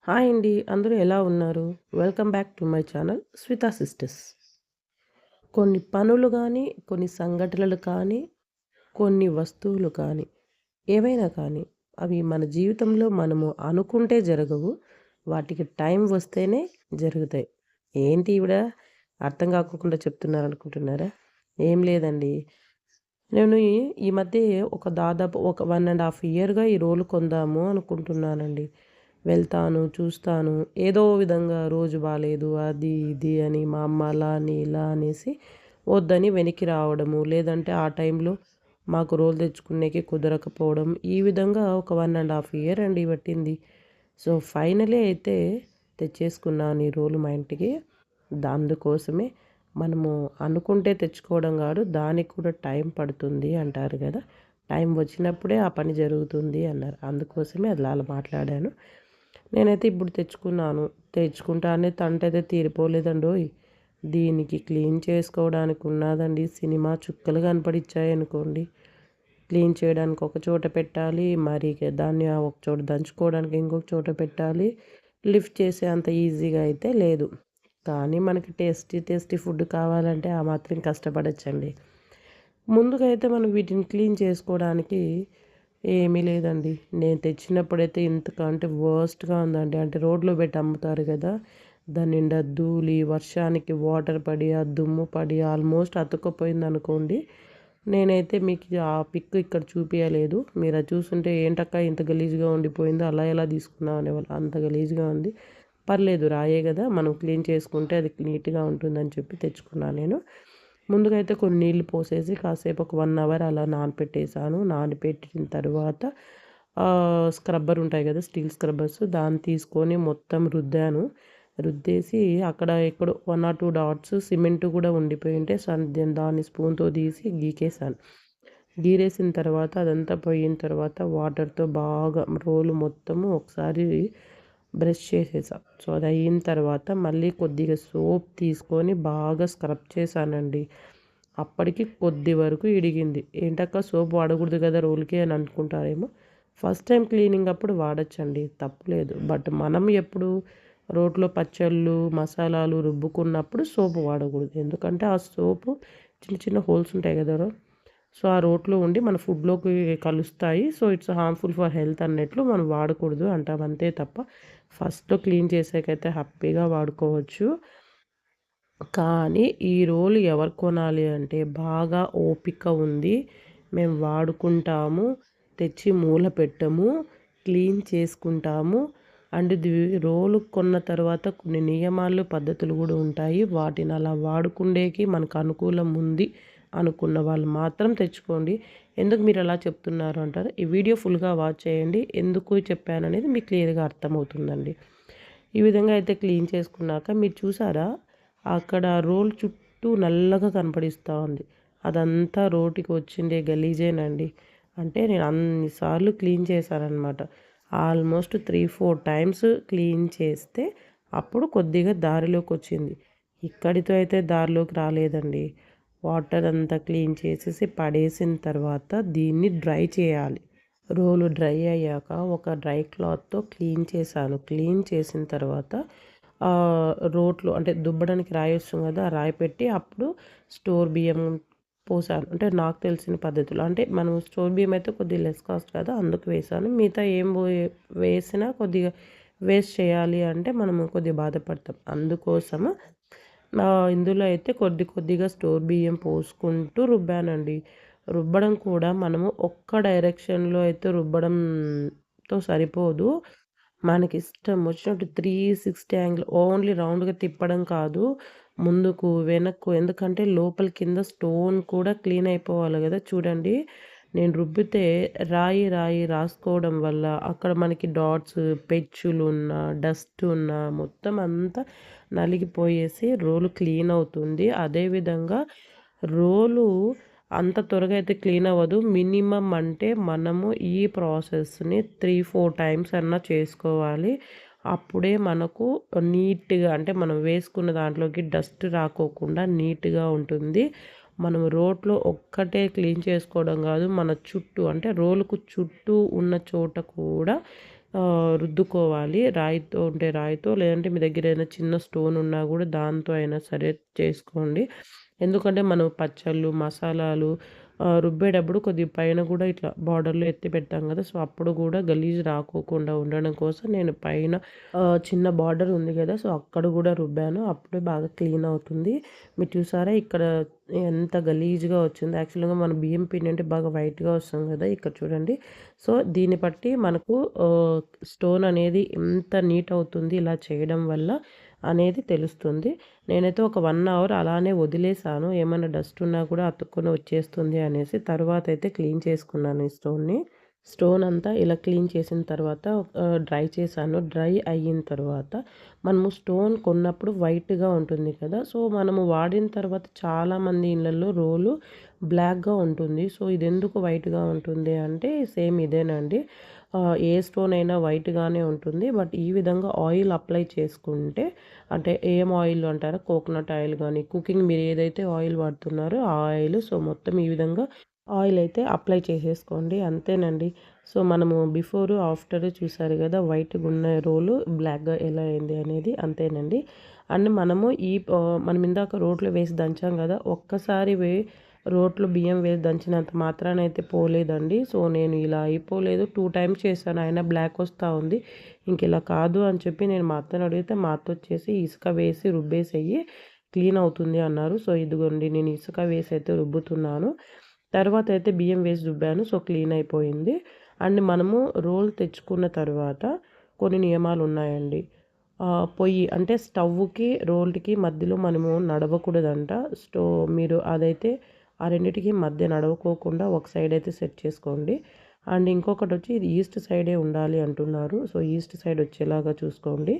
Hi అండి. అందరూ ఎలా ఉన్నారు? Welcome back to my channel Swita sisters. కొన్ని పనులు గానీ, కొన్ని సంఘటనలు కానీ, కొన్ని వస్తువులు కానీ, ఏవైనా కానీ అవి మన జీవితంలో మనము అనుకుంటే జరగవు. వాటికి టైం వస్తేనే జరుగుతాయి. ఏంటి ఈవిడ అర్థం కాకోకుండా చెప్తున్నారనుకుంటున్నారా? ఏం లేదండి. నేను ఈ మధ్య దాదాపు ఒక 1 ½ ఇయర్‌గా ఈ రోలు కొందాము అనుకుంటున్నానండి. వెళ్తాను, చూస్తాను. ఏదో విధంగా రోజు బాలేదు, అది ఇది అని మా అమ్మ అలా అని, ఇలా అనేసి వద్దని వెనక్కి రావడము. లేదంటే ఆ టైంలో మాకు రోలు తెచ్చుకునేకి కుదరకపోవడం. ఈ విధంగా ఒక 1 ½ ఇయర్ అండి పట్టింది. సో, ఫైనలీ అయితే తెచ్చేసుకున్నాను ఈ రోలు మా ఇంటికి. అందుకోసమే మనము అనుకుంటే తెచ్చుకోవడం కాదు, దానికి కూడా టైం పడుతుంది అంటారు కదా! టైం వచ్చినప్పుడే ఆ పని జరుగుతుంది అన్నారు. అందుకోసమే అలా మాట్లాడాను. నేనైతే ఇప్పుడు తెచ్చుకున్నాను. తెచ్చుకుంటానే తంటైతే తీరిపోలేదండోయ్! దీనికి క్లీన్ చేసుకోవడానికి ఉన్నాదండి సినిమా చుక్కలు కనపడిచ్చాయనుకోండి. క్లీన్ చేయడానికి ఒక చోట పెట్టాలి. మరి దాన్ని ఒక చోట దంచుకోవడానికి ఇంకొక చోట పెట్టాలి. లిఫ్ట్ చేసే అంత ఈజీగా అయితే లేదు. కానీ మనకి టేస్టీ టేస్టీ ఫుడ్ కావాలంటే ఆ మాత్రం కష్టపడొచ్చండి. ముందుగా అయితే మనం వీటిని క్లీన్ చేసుకోవడానికి ఏమీ లేదండి. నేను తెచ్చినప్పుడైతే ఇంతకంటే వర్స్ట్‌గా ఉందండి. అంటే రోడ్లో పెట్టి అమ్ముతారు కదా! దాని నిండా ధూళి, వర్షానికి వాటర్ పడి, ఆ దుమ్ము పడి ఆల్మోస్ట్ అతుక్కపోయిందనుకోండి. నేనైతే మీకు ఆ పిక్ ఇక్కడ చూపియలేదు. మీరు అది చూసుంటే ఏంటక్కా ఇంత గలీజ్‌గా ఉండిపోయిందో అలా ఎలా తీసుకున్నావు అనేవాళ్ళు. అంత గలీజ్‌గా ఉంది. పర్లేదు రాయే కదా! మనం క్లీన్ చేసుకుంటే అది నీట్‌గా ఉంటుందని చెప్పి తెచ్చుకున్నా నేను. ముందుగా అయితే కొన్ని నీళ్ళు పోసేసి కాసేపు ఒక 1 అవర్ అలా నానపెట్టేసాను. నానపెట్టిన తర్వాత స్క్రబ్బర్ ఉంటాయి కదా! స్టీల్ స్క్రబ్బర్స్ దాన్ని తీసుకొని మొత్తం రుద్దాను. రుద్దేసి అక్కడ ఎక్కడో 1 ఆర్ 2 డాట్స్ సిమెంట్ కూడా ఉండిపోయి ఉంటే దాన్ని స్పూన్‌తో తీసి గీకేసాను. గీరేసిన తర్వాత అదంతా పోయిన తర్వాత వాటర్‌తో బాగా రోలు మొత్తము ఒకసారి బ్రష్ చేసేసా. సో, అది అయిన తర్వాత మళ్ళీ కొద్దిగా సోప్ తీసుకొని బాగా స్క్రబ్ చేశానండి. అప్పటికి కొద్ది వరకు ఇడిగింది. ఏంటక్కా సోప్ వాడకూడదు కదా రోలుకి అని అనుకుంటారేమో. ఫస్ట్ టైం క్లీనింగ్ అప్పుడు వాడొచ్చండి తప్పులేదు. బట్ మనం ఎప్పుడు రోట్లో పచ్చళ్ళు, మసాలాలు రుబ్బుకున్నప్పుడు సోపు వాడకూడదు. ఎందుకంటే ఆ సోపు చిన్న చిన్న హోల్స్ ఉంటాయి కదా! సో, ఆ రోట్లో ఉండి మన ఫుడ్‌లోకి కలుస్తాయి. So, it's harmful for health అన్నట్లు మనం వాడకూడదు అంటాం. అంతే తప్ప ఫస్ట్‌లో క్లీన్ చేసాకైతే హ్యాపీగా వాడుకోవచ్చు. కానీ ఈ రోలు ఎవరు కొనాలి అంటే బాగా ఓపిక ఉంది. మేము వాడుకుంటాము. తెచ్చి మూల పెట్టము. క్లీన్ చేసుకుంటాము. అండ్ రోలు కొన్న తర్వాత కొన్ని నియమాలు, పద్ధతులు గూడా ఉంటాయి. వాటిని అలా వాడుకుండేకి మనకు అనుకూలం ఉంది అనుకున్న వాళ్ళు మాత్రం తెచ్చుకోండి. ఎందుకు మీరు అలా చెప్తున్నారు అంటారా? ఈ వీడియో ఫుల్‌గా వాచ్ చేయండి. ఎందుకు చెప్పాననేది మీకు క్లియర్‌గా అర్థమవుతుందండి. ఈ విధంగా అయితే క్లీన్ చేసుకున్నాక మీరు చూసారా? అక్కడ రోల్ చుట్టూ నల్లగా కనపడిస్తా ఉంది. అదంతా రోటికి వచ్చిండే గలీజేనండి. అంటే నేను అన్ని సార్లు క్లీన్ చేశాననమాట. ఆల్మోస్ట్ 3, 4 టైమ్స్ క్లీన్ చేస్తే అప్పుడు కొద్దిగా దారిలోకొచ్చింది. ఇక్కడితో అయితే దారిలోకి రాలేదండి. వాటర్ అంతా క్లీన్ చేసేసి పడేసిన తర్వాత దీన్ని డ్రై చేయాలి. రోలు డ్రై అయ్యాక ఒక డ్రై క్లాత్‌తో క్లీన్ చేశాను. క్లీన్ చేసిన తర్వాత రోట్లో అంటే దుబ్బడానికి రాయి వస్తుంది కదా! ఆ రాయి పెట్టి అప్పుడు స్టోర్ బియ్యం పోసాను. అంటే నాకు తెలిసిన పద్ధతిలో. అంటే మనం స్టోర్ బియ్యం అయితే కొద్దిగా లెస్ కాస్ట్ కదా! అందుకు వేశాను. మిగతా ఏం వేసినా కొద్దిగా వేస్ట్ చేయాలి అంటే మనము కొద్దిగా బాధపడతాం. అందుకోసము ఇందులో అయితే కొద్దిగా స్టోర్ బియ్యం పోసుకుంటూ రుబ్బానండి. రుబ్బడం కూడా మనము ఒక్క డైరెక్షన్‌లో అయితే రుబ్బడంతో సరిపోదు. మనకిష్టం వచ్చినట్టు 360 యాంగిల్ ఓన్లీ రౌండ్‌గా తిప్పడం కాదు. ముందుకు, వెనక్కు ఎందుకంటే లోపల కింద స్టోన్ కూడా క్లీన్ అయిపోవాలి గదా! చూడండి. నేను రుబ్బితే రాయి రాసుకోవడం వల్ల అక్కడ మనకి డాట్స్, పెచ్చులున్నా, డస్ట్ ఉన్నా మొత్తం అంతా నలిగిపోయేసి రోలు క్లీన్ అవుతుంది. అదేవిధంగా రోలు అంత త్వరగా అయితే క్లీన్ అవ్వదు. మినిమమ్ అంటే మనము ఈ ప్రాసెస్‌ని 3, 4 టైమ్స్ అన్నా చేసుకోవాలి. అప్పుడే మనకు నీట్‌గా అంటే మనం వేసుకున్న దాంట్లోకి డస్ట్ రాకోకుండా నీట్‌గా ఉంటుంది. మనం రోట్లో ఒక్కటే క్లీన్ చేసుకోవడం కాదు. మన చుట్టూ అంటే రోలుకు చుట్టూ ఉన్న చోట కూడా రుద్దుకోవాలి. రాయితో ఉంటే రాయితో, లేదంటే మీ దగ్గర ఏదైనా చిన్న స్టోన్ ఉన్నా కూడా దాంతో అయినా సరే చేసుకోండి. ఎందుకంటే మనం పచ్చళ్ళు, మసాలాలు రుబ్బేటప్పుడు కొద్దిగా పైన కూడా ఇట్లా బార్డర్‌లో ఎత్తి పెడతాం కదా! సో, అప్పుడు కూడా గలీజ్ రాకోకుండా ఉండడం కోసం నేను పైన చిన్న బార్డర్ ఉంది కదా! సో, అక్కడ కూడా రుబ్బాను. అప్పుడే బాగా క్లీన్ అవుతుంది. మీరు చూసారా ఇక్కడ ఎంత గలీజ్‌గా వచ్చిందో. యాక్చువల్‌గా మన బియ్యం పిండి అంటే బాగా వైట్‌గా వస్తుంది కదా! ఇక్కడ చూడండి. సో, దీన్ని బట్టి మనకు స్టోన్ అనేది ఎంత నీట్ అవుతుంది ఇలా చేయడం వల్ల అనేది తెలుస్తుంది. నేనైతే ఒక 1 అవర్ అలానే వదిలేసాను. ఏమన్నా డస్ట్ ఉన్నా కూడా అతుక్కొని వచ్చేస్తుంది అనేసి. తర్వాతయితే క్లీన్ చేసుకున్నాను ఈ స్టోన్‌ని. స్టోన్ అంతా ఇలా క్లీన్ చేసిన తర్వాత డ్రై చేశాను. డ్రై అయిన తర్వాత మనము స్టోన్ కొన్నప్పుడు వైట్‌గా ఉంటుంది కదా! సో, మనము వాడిన తర్వాత చాలామంది ఇళ్లల్లో రోలు బ్లాక్‌గా ఉంటుంది. సో, ఇదెందుకు వైట్‌గా ఉంటుంది అంటే సేమ్ ఇదేనండి. ఏ స్టోన్ అయినా వైట్‌గానే ఉంటుంది. బట్ ఈ విధంగా ఆయిల్ అప్లై చేసుకుంటే అంటే ఏం ఆయిల్ అంటారా? కోకోనట్ ఆయిల్ గానీ, కుకింగ్ మీరు ఏదైతే ఆయిల్ వాడుతున్నారో ఆ ఆయిల్. సో, మొత్తం ఈ విధంగా ఆయిల్ అయితే అప్లై చేసేసుకోండి. అంతేనండి. సో, మనము బిఫోరు, ఆఫ్టరు చూసారు గదా! వైట్‌గున్న రోలు బ్లాక్‌గా ఎలా అయింది అనేది అంతేనండి. అండ్ మనము మనం ఇందాక రోట్లో వేసి దంచాం గదా! ఒక్కసారి రోట్లో బియ్యం వేసి దంచినంత మాత్రాన అయితే పోలేదండి. సో, నేను ఇలా అయిపోలేదు. 2 టైమ్స్ చేశాను. అయినా బ్లాక్ వస్తా ఉంది. ఇంకిలా కాదు అని చెప్పి నేను మా అత్తని అడిగితే మా అత్త వచ్చేసి ఇసుక వేసి రుబ్బేసేయి క్లీన్ అవుతుంది అన్నారు. సో, ఇదిగోండి నేను ఇసుక వేసి అయితే రుబ్బుతున్నాను. తర్వాత అయితే బియ్యం వేసి రుబ్బాను. సో, క్లీన్ అయిపోయింది. అండ్ మనము రోల్ తెచ్చుకున్న తర్వాత కొన్ని నియమాలున్నాయండి. పొయ్యి అంటే స్టవ్‌కి, రోల్‌కి మధ్యలో మనము నడవకూడదంట. మీరు అదైతే ఆ రెండిటికి మధ్య నడవకోకుండా ఒక సైడ్ అయితే సెట్ చేసుకోండి. అండ్ ఇంకొకటొచ్చి ఇది ఈస్ట్ సైడే ఉండాలి అంటున్నారు. సో, ఈస్ట్ సైడ్ వచ్చేలాగా చూసుకోండి.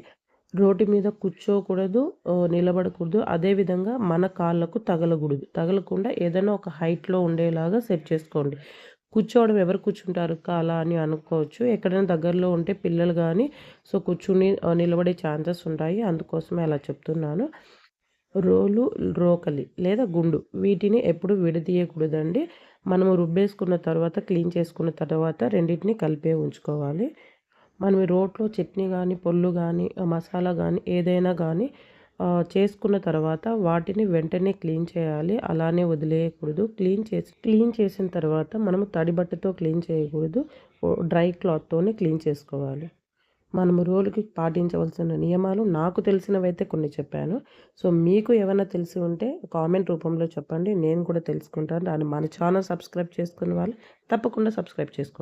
రోటి మీద కూర్చోకూడదు, నిలబడకూడదు. అదే విధంగా మన కాళ్ళకు తగలకూడదు. తగలకుండా ఏదైనా ఒక హైట్‌లో ఉండేలాగా సెట్ చేసుకోండి. కూర్చోవడం ఎవరు కూర్చుంటారు అలా అని అనుకోవచ్చు. ఎక్కడైనా దగ్గరలో ఉంటే పిల్లలు గానీ సో, కూర్చుని నిలబడే ఛాన్సెస్ ఉంటాయి. అందుకోసమే అలా చెప్తున్నాను. రోలు, రోకలి లేదా గుండు వీటిని ఎప్పుడు విడదీయకూడదండి. మనము రుబ్బేసుకున్న తర్వాత, క్లీన్ చేసుకున్న తర్వాత రెండిటిని కలిపే ఉంచుకోవాలి. మనం ఈ రోట్లో చట్నీ గానీ, పొళ్ళు గానీ, మసాలా గానీ ఏదైనా గానీ చేసుకున్న తర్వాత వాటిని వెంటనే క్లీన్ చేయాలి. అలానే వదిలేయకూడదు. క్లీన్ చేసిన తర్వాత మనము తడి బట్టతో క్లీన్ చేయకూడదు. డ్రై క్లాత్‌తోనే క్లీన్ చేసుకోవాలి. మనము రోలుకి పాటించవలసిన నియమాలు నాకు తెలిసినవైతే కొన్ని చెప్పాను. సో, మీకు ఏవన్నా తెలిసి ఉంటే కామెంట్ రూపంలో చెప్పండి. నేను కూడా తెలుసుకుంటాను. అండ్ మన ఛానల్ సబ్స్క్రైబ్ చేసుకున్న వాళ్ళు తప్పకుండా సబ్స్క్రైబ్ చేసుకోండి.